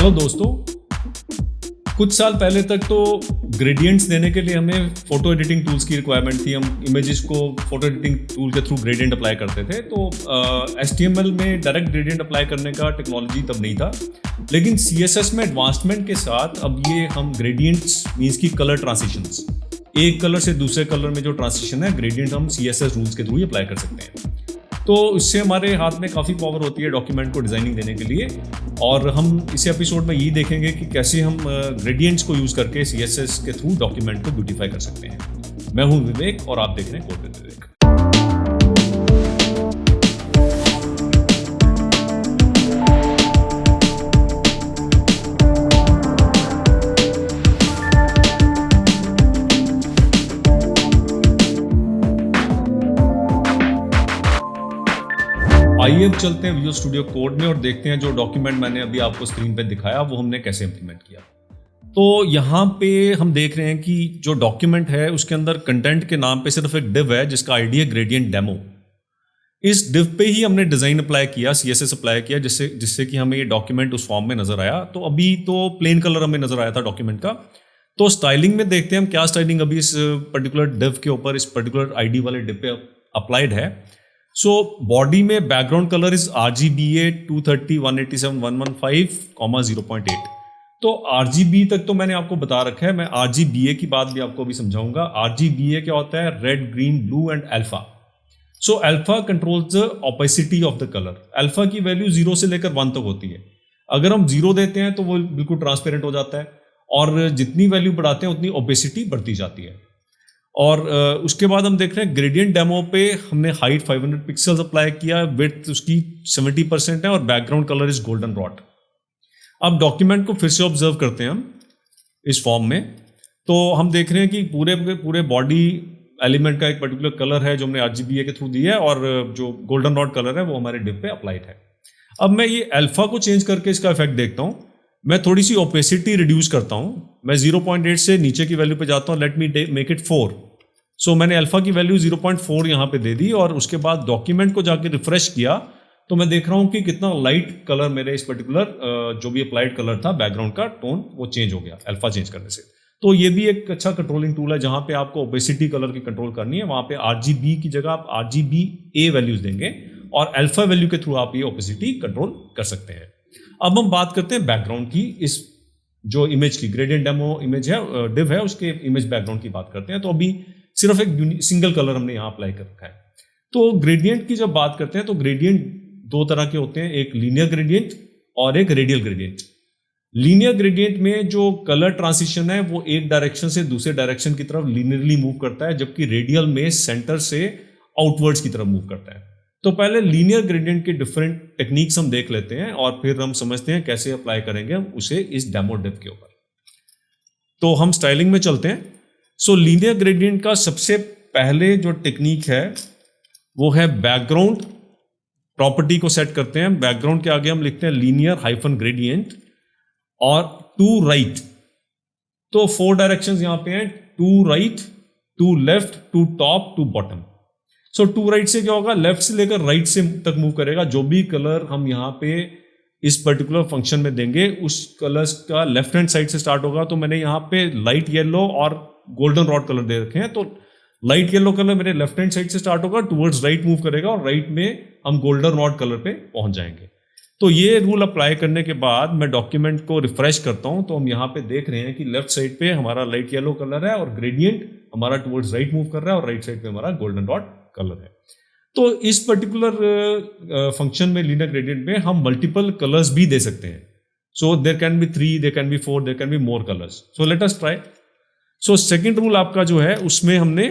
Hello दोस्तों, कुछ साल पहले तक तो ग्रेडियंट्स देने के लिए हमें फोटो एडिटिंग टूल्स की रिक्वायरमेंट थी। हम इमेजेस को फोटो एडिटिंग टूल के थ्रू ग्रेडियंट अप्लाई करते थे। तो HTML में डायरेक्ट ग्रेडियंट अप्लाई करने का टेक्नोलॉजी तब नहीं था, लेकिन CSS में एडवांसमेंट के साथ अब ये हम ग्रेडियंट्स मीन्स की कलर ट्रांसिशंस, एक कलर से दूसरे कलर में जो ट्रांसिशन है ग्रेडियंट हम CSS रूल्स के थ्रू ही अप्लाई कर सकते हैं। तो इससे हमारे हाथ में काफ़ी पावर होती है डॉक्यूमेंट को डिज़ाइनिंग देने के लिए। और हम इस एपिसोड में यही देखेंगे कि कैसे हम ग्रेडियंट्स को यूज़ करके CSS के थ्रू डॉक्यूमेंट को ब्यूटीफाई कर सकते हैं। मैं हूं विवेक और आप देख रहे हैं कोड विद विवेक। आइए अब चलते हैं विजुअल स्टूडियो कोड में और देखते हैं जो डॉक्यूमेंट मैंने अभी आपको स्क्रीन पे दिखाया वो हमने कैसे इंप्लीमेंट किया। तो यहाँ पे हम देख रहे हैं कि जो डॉक्यूमेंट है उसके अंदर कंटेंट के नाम पे सिर्फ एक डिव है जिसका आईडी है ग्रेडियंट डेमो। इस डिव पे ही हमने डिज़ाइन अप्लाई किया, CSS अप्लाई किया, जिससे कि हमें ये डॉक्यूमेंट उस फॉर्म में नजर आया। तो अभी तो प्लेन कलर हमें नजर आया था डॉक्यूमेंट का। तो स्टाइलिंग में देखते हैं हम क्या स्टाइलिंग अभी इस पर्टिकुलर डिव के ऊपर, इस पर्टिकुलर आईडी वाले डिव पे अप्लाइड है। सो बॉडी में बैकग्राउंड कलर इज RGBA 230 187 115, 0.8। तो RGB तक तो मैंने आपको बता रखा है, मैं RGBA की बात भी आपको अभी समझाऊंगा। RGBA क्या होता है? Red, green, blue and alpha. So alpha controls the opacity of the colour. Alpha की वैल्यू 0 से लेकर 1 तक होती है। अगर हम 0 देते हैं तो वो बिल्कुल ट्रांसपेरेंट हो जाता है, और जितनी वैल्यू बढ़ाते हैं उतनी ओपेसिटी बढ़ती जाती है। और उसके बाद हम देख रहे हैं ग्रेडियंट डेमो पे हमने हाइट 500 पिक्सल्स अप्लाई किया, विड्थ उसकी 70% है और background colour is golden rod. अब डॉक्यूमेंट को फिर से ऑब्जर्व करते हैं हम इस फॉर्म में। तो हम देख रहे हैं कि पूरे बॉडी एलिमेंट का एक पर्टिकुलर कलर है जो हमने RGBA के थ्रू दिया है, और जो गोल्डन रॉड कलर है वो हमारे डिव पे अप्लाइड है। अब मैं ये अल्फा को चेंज करके इसका इफेक्ट देखता हूँ। मैं थोड़ी सी ओपेसिटी रिड्यूस करता हूं। मैं 0.8 से नीचे की वैल्यू पे जाता हूं। Let me make it 4। सो मैंने अल्फा की वैल्यू 0.4 यहां पे दे दी, और उसके बाद डॉक्यूमेंट को जाके रिफ्रेश किया तो मैं देख रहा हूं कि कितना लाइट कलर मेरे इस पर्टिकुलर जो भी अप्लाइड कलर था बैकग्राउंड का टोन वो चेंज हो गया अल्फा चेंज करने से। तो ये भी एक अच्छा कंट्रोलिंग टूल है। जहां पे आपको ओपेसिटी कलर की कंट्रोल करनी है वहां पे RGB की जगह आप RGBA वैल्यूज देंगे, और अल्फा वैल्यू के थ्रू आप ये ओपेसिटी कंट्रोल कर सकते हैं। अब हम बात करते हैं बैकग्राउंड की। इस जो इमेज की ग्रेडियंट डेमो इमेज है, डिव है, उसके इमेज बैकग्राउंड की बात करते हैं। तो अभी सिर्फ एक सिंगल कलर हमने यहाँ अप्लाई कर रखा है। तो ग्रेडियंट की जब बात करते हैं तो ग्रेडियंट दो तरह के होते हैं, एक लीनियर ग्रेडियंट और एक रेडियल ग्रेडियंट। लीनियर ग्रेडियंट में जो कलर ट्रांसिशन है वो एक डायरेक्शन से दूसरे डायरेक्शन की तरफ लीनियरली मूव करता है, जबकि रेडियल में सेंटर से आउटवर्ड्स की तरफ मूव करता है। तो पहले लीनियर ग्रेडियंट के डिफरेंट टेक्निक्स हम देख लेते हैं और फिर हम समझते हैं कैसे अप्लाई करेंगे हम उसे इस डेमो डिव के ऊपर। तो हम स्टाइलिंग में चलते हैं। सो लीनियर ग्रेडियंट का सबसे पहले जो टेक्निक है वो है बैकग्राउंड प्रॉपर्टी को सेट करते हैं। बैकग्राउंड के आगे हम लिखते हैं लीनियर हाइफन ग्रेडियंट और टू राइट। तो 4 डायरेक्शंस यहां पे हैं, to right, to left, to top, to bottom. So to right से क्या होगा? लेफ्ट से लेकर राइट से तक मूव करेगा। जो भी कलर हम यहाँ पे इस पर्टिकुलर फंक्शन में देंगे उस कलर्स का लेफ्ट हैंड साइड से स्टार्ट होगा। तो मैंने यहाँ पे लाइट येलो और गोल्डन रॉड कलर दे रखे हैं। तो लाइट येलो कलर मेरे लेफ्ट हैंड साइड से स्टार्ट होगा, टूवर्ड्स राइट मूव करेगा, और राइट में हम गोल्डन रॉड कलर पे पहुंच जाएंगे। तो ये रूल अप्लाई करने के बाद मैं डॉक्यूमेंट को रिफ्रेश करता हूं तो हम यहाँ पे देख रहे हैं कि लेफ्ट साइड पे हमारा लाइट येलो कलर है और ग्रेडियंट हमारा टूवर्ड्स राइट मूव कर रहा है, और राइट साइड पे हमारा गोल्डन रॉड कलर है। तो इस पर्टिकुलर फंक्शन में लीनियर ग्रेडियंट में हम मल्टीपल कलर्स भी दे सकते हैं। So there can be 3, there can be 4, there can be more colours. So let us try. So second rule आपका जो है उसमें हमने,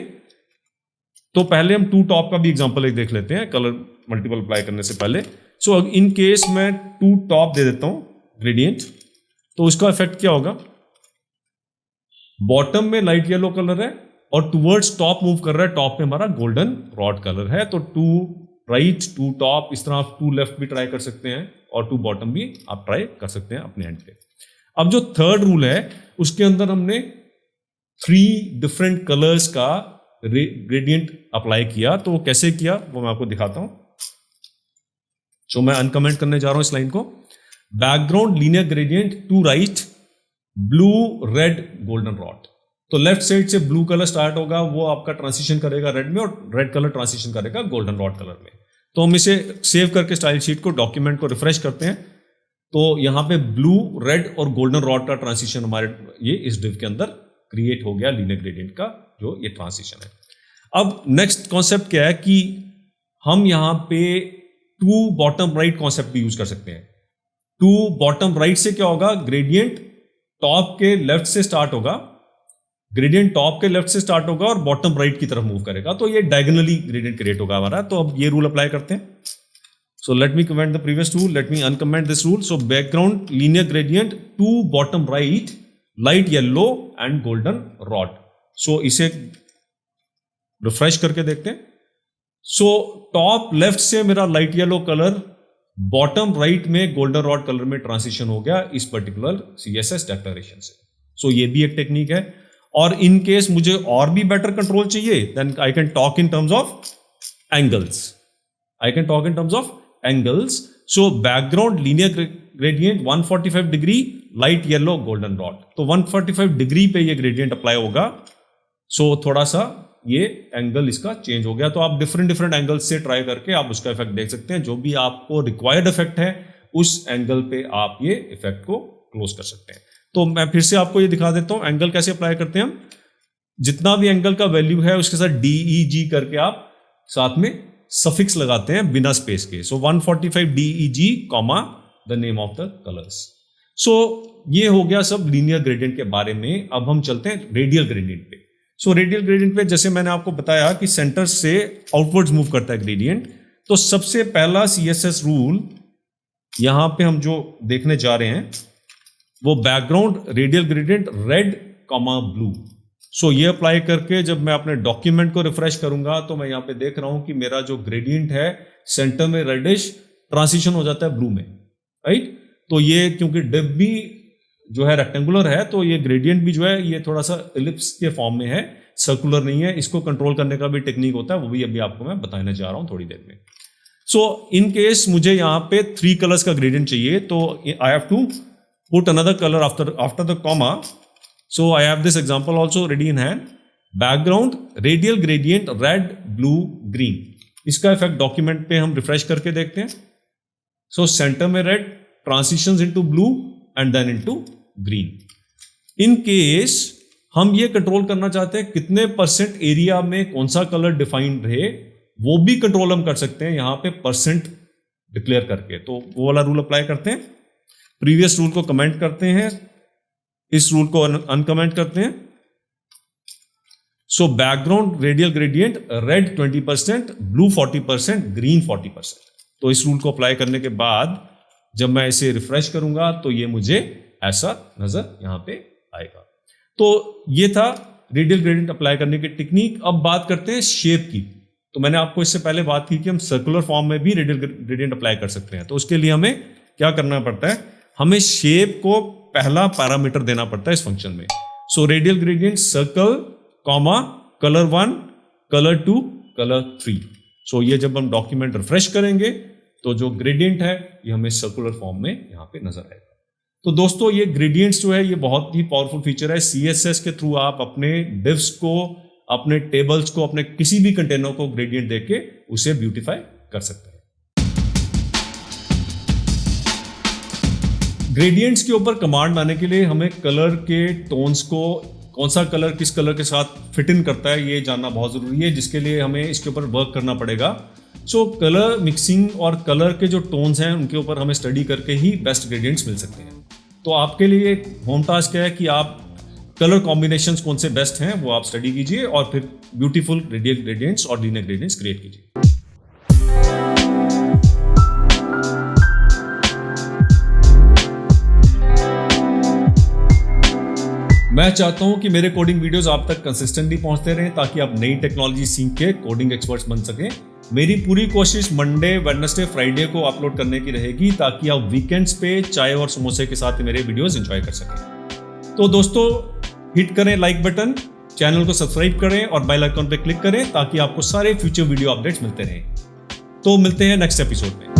तो पहले हम टू टॉप का भी एग्जांपल एक देख लेते हैं कलर मल्टीपल अप्लाई करने से पहले। सो इन केस मैं टू टॉप दे देता हूं ग्रेडियंट, तो उसका इफेक्ट क्या होगा? बॉटम में लाइट येलो कलर है और टूवर्ड्स टॉप मूव कर रहा है, टॉप पे हमारा गोल्डन रॉड कलर है। तो टू राइट, टू टॉप, इस तरह आप टू लेफ्ट भी ट्राई कर सकते हैं और टू बॉटम भी आप ट्राई कर सकते हैं अपने एंड पे। अब जो थर्ड रूल है उसके अंदर हमने 3 डिफरेंट कलर्स का ग्रेडियंट अप्लाई किया। तो कैसे किया वो मैं आपको दिखाता हूं। सो मैं अनकमेंट करने जा रहा हूं इस लाइन को। Background linear gradient to right blue red golden rod. तो लेफ्ट साइड से ब्लू कलर स्टार्ट होगा, वो आपका ट्रांसिशन करेगा रेड में, और रेड कलर ट्रांसिशन करेगा गोल्डन रॉड कलर में। तो हम इसे सेव करके स्टाइल शीट को, डॉक्यूमेंट को रिफ्रेश करते हैं, तो यहां पे ब्लू रेड और गोल्डन रॉड का ट्रांसिशन हमारे ये इस डिव के अंदर क्रिएट हो गया, लीनियर ग्रेडियंट का जो ये ट्रांसिशन है। अब नेक्स्ट कॉन्सेप्ट क्या है कि हम यहां पे टू बॉटम राइट कॉन्सेप्ट भी यूज कर सकते हैं। टू बॉटम राइट से क्या होगा, ग्रेडियंट टॉप के लेफ्ट से स्टार्ट होगा, ग्रेडियंट टॉप के लेफ्ट से स्टार्ट होगा और बॉटम राइट की तरफ मूव करेगा, तो ये डायगोनली ग्रेडियंट क्रिएट होगा हमारा। तो अब ये रूल अप्लाई करते हैं। So let me comment the previous rule, let me uncomment this rule. So background linear gradient to bottom right light yellow and goldenrod. So इसे रिफ्रेश करके देखते हैं। सो टॉप लेफ्ट से मेरा light yellow colour bottom right में golden rod colour में transition हो गया इस पर्टिकुलर CSS डेक्लेरेशन से। सो ये भी एक टेक्निक है। और इन केस मुझे और भी बेटर कंट्रोल चाहिए, then I can talk in terms of angles. I can talk in terms of angles. So background linear gradient 145 degree light yellow golden rod. तो 145 डिग्री पे ये ग्रेडियंट अप्लाई होगा। सो थोड़ा सा ये एंगल इसका चेंज हो गया। तो आप डिफरेंट एंगल्स से ट्राई करके आप उसका इफेक्ट देख सकते हैं। जो भी आपको रिक्वायर्ड इफेक्ट है उस एंगल पे आप ये इफेक्ट को क्लोज कर सकते हैं। तो मैं फिर से आपको ये दिखा देता हूं एंगल कैसे अप्लाई करते हैं हम। जितना भी एंगल का वैल्यू है उसके साथ DEG करके आप साथ में सफिक्स लगाते हैं बिना स्पेस के। So 145 DEG comma the name of the colours. So ये हो गया सब लीनियर ग्रेडियंट के बारे में। अब हम चलते हैं रेडियल ग्रेडियंट पे। सो रेडियल ग्रेडियंट पे जैसे मैंने आपको बताया कि सेंटर से आउटवर्ड्स मूव करता है ग्रेडियंट। तो सबसे पहला CSS रूल यहां पे हम जो देखने जा रहे हैं वो background radial gradient red comma blue. So ये अप्लाई करके जब मैं अपने डॉक्यूमेंट को रिफ्रेश करूंगा तो मैं यहां पे देख रहा हूं कि मेरा जो ग्रेडियंट है सेंटर में रेडिश ट्रांसिशन हो जाता है ब्लू में, राइट। तो ये क्योंकि डिव भी जो है रेक्टेंगुलर है तो ये ग्रेडियंट भी जो है ये थोड़ा सा एलिप्स के फॉर्म में है, सर्कुलर नहीं है। इसको कंट्रोल करने का भी टेक्निक होता है, वो भी अभी आपको मैं बताने जा रहा हूं थोड़ी देर में। सो इन केस मुझे यहां पे 3 कलर्स का ग्रेडियंट चाहिए, तो I have to put another color after the comma. So I have this example also ready in hand. Background radial gradient red blue green. इसका इफेक्ट डॉक्यूमेंट पे हम रिफ्रेश करके देखते हैं। सो सेंटर में red transitions into blue and then into green. In case हम ये control करना चाहते हैं कितने % एरिया में कौन सा कलर डिफाइंड रहे, वो भी कंट्रोल हम कर सकते हैं यहां पे % डिक्लेयर करके। तो वो वाला रूल अप्लाई करते हैं। प्रीवियस रूल को कमेंट करते हैं, इस रूल को अनकमेंट करते हैं। So background radial gradient red 20%, blue 40%, green 40%। तो इस रूल को अप्लाई करने के बाद जब मैं इसे रिफ्रेश करूंगा तो ये मुझे ऐसा नजर यहां पे आएगा। तो ये था रेडियल ग्रेडियंट अप्लाई करने की टेक्निक। अब बात करते हैं शेप की। तो मैंने आपको इससे पहले बात की कि हम सर्कुलर फॉर्म में भी रेडियल ग्रेडियंट अप्लाई कर सकते हैं। तो उसके लिए हमें क्या करना पड़ता है, हमें शेप को पहला पैरामीटर देना पड़ता है इस फंक्शन में। So radial gradient circle comma colour 1 colour 2 colour 3। सो ये जब हम डॉक्यूमेंट रिफ्रेश करेंगे तो जो ग्रेडियंट है ये हमें सर्कुलर फॉर्म में यहां पे नजर आएगा। तो दोस्तों ये ग्रेडियंट्स जो है ये बहुत ही पावरफुल फीचर है। CSS के थ्रू आप अपने डिव्स को, अपने टेबल्स को, अपने किसी भी कंटेनर को ग्रेडियंट देके उसे ब्यूटीफाई कर सकते हैं। ग्रेडियंट्स के ऊपर कमांड आने के लिए हमें कलर के टोन्स को, कौन सा कलर किस कलर के साथ फिट इन करता है ये जानना बहुत जरूरी है, जिसके लिए हमें इसके ऊपर वर्क करना पड़ेगा। सो कलर मिक्सिंग और कलर के जो टोन्स हैं उनके ऊपर हमें स्टडी करके ही बेस्ट ग्रेडियंट्स मिल सकते हैं। तो आपके लिए एक होम टास्क है कि आप कलर कॉम्बिनेशंस कौन से बेस्ट हैं वो आप स्टडी कीजिए और फिर ब्यूटीफुल रेडियल ग्रेडियंट्स और लीनियर ग्रेडियंट्स क्रिएट कीजिए। मैं चाहता हूं कि मेरे कोडिंग वीडियोस आप तक कंसिस्टेंटली पहुंचते रहें ताकि आप नई टेक्नोलॉजी सीख के कोडिंग एक्सपर्ट्स बन सकें। मेरी पूरी कोशिश मंडे, वेडनेसडे, फ्राइडे को अपलोड करने की रहेगी ताकि आप वीकेंड्स पे चाय और समोसे के साथ मेरे वीडियोस एंजॉय कर सकें। तो दोस्तों हिट करें लाइक बटन, चैनल को सब्सक्राइब करें और बेल आइकन पे क्लिक करें ताकि आपको सारे फ्यूचर वीडियो अपडेट्स मिलते रहें। तो मिलते हैं नेक्स्ट एपिसोड में।